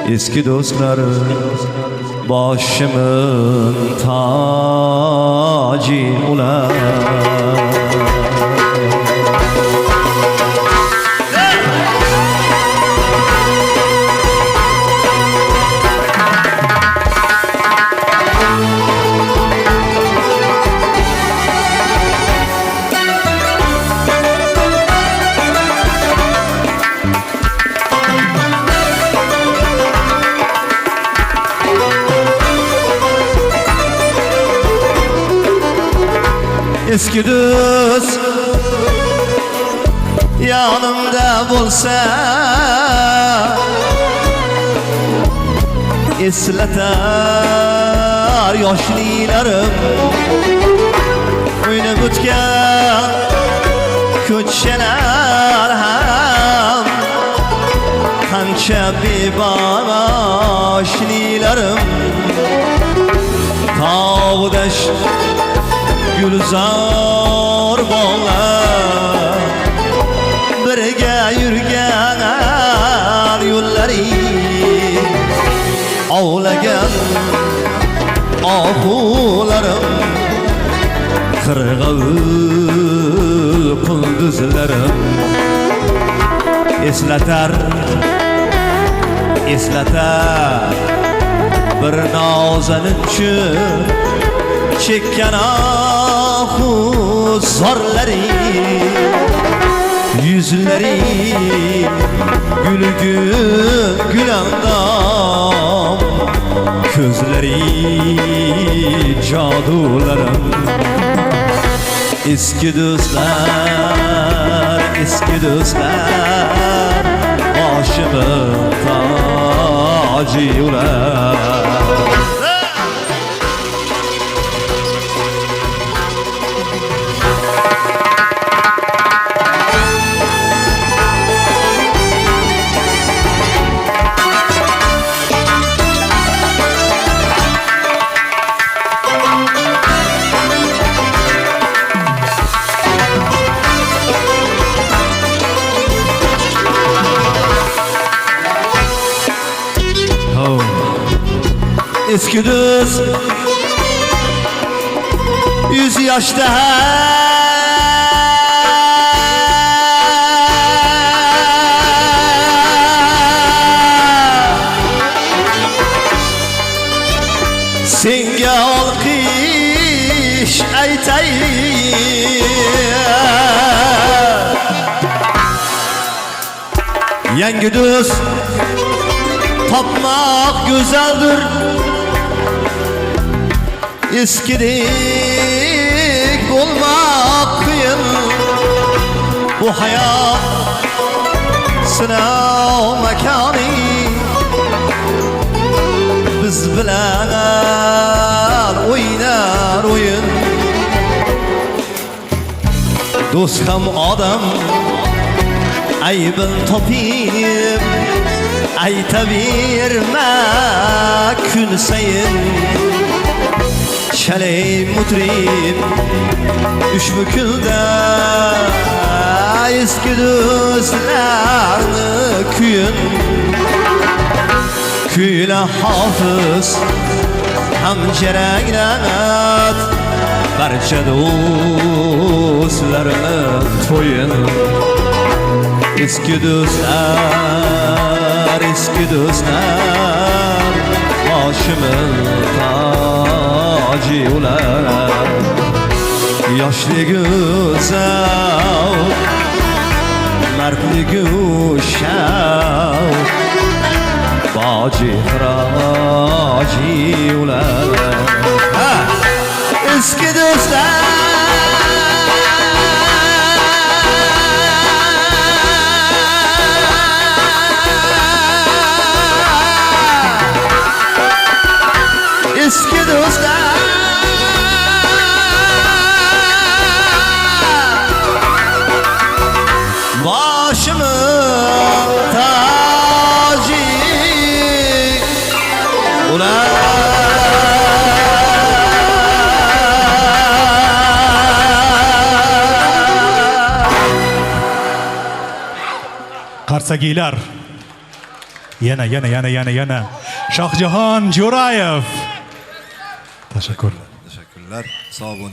Eski dostlarım başımın tacı ular. Eski dost yanımda bolsa eslatar yoshlilarim o'ynab o'tgan ko'chalar ham qancha bebahoshlilarim tog'dash gulzor bog'lar birga yurgan yo'llari ovlagan ohularim qirg'il qulduzlarim eslatar bir nozaninchi chekkan zorlari yuzlari gulangam ko'zlari jodularim eski do'stlar boshimın tacı ular. Eski dost 100 yaşta senga olqish aytay yangi dost topmak güzeldir eskidek olmak kıyın bu hayat sınav mekanı biz bilen oynar oyun dost ham adam aybın topayım aytaverme kun sayın Şaley mutrib ushbu kunda eski do'stlarni kuyin kuyla hofiz ham jaranglat barcha do'stlarni to'yin eski do'stlar boshimın tacı ular yoshligu zavq mardligu shavq boji xiroji ular eski do'stlar eski do'stlar boshimın tacı ular Qarsagiylar Yana. Shohjahon Jo'rayev. Tashakkurlar. Teşekkürler. Sağ olun.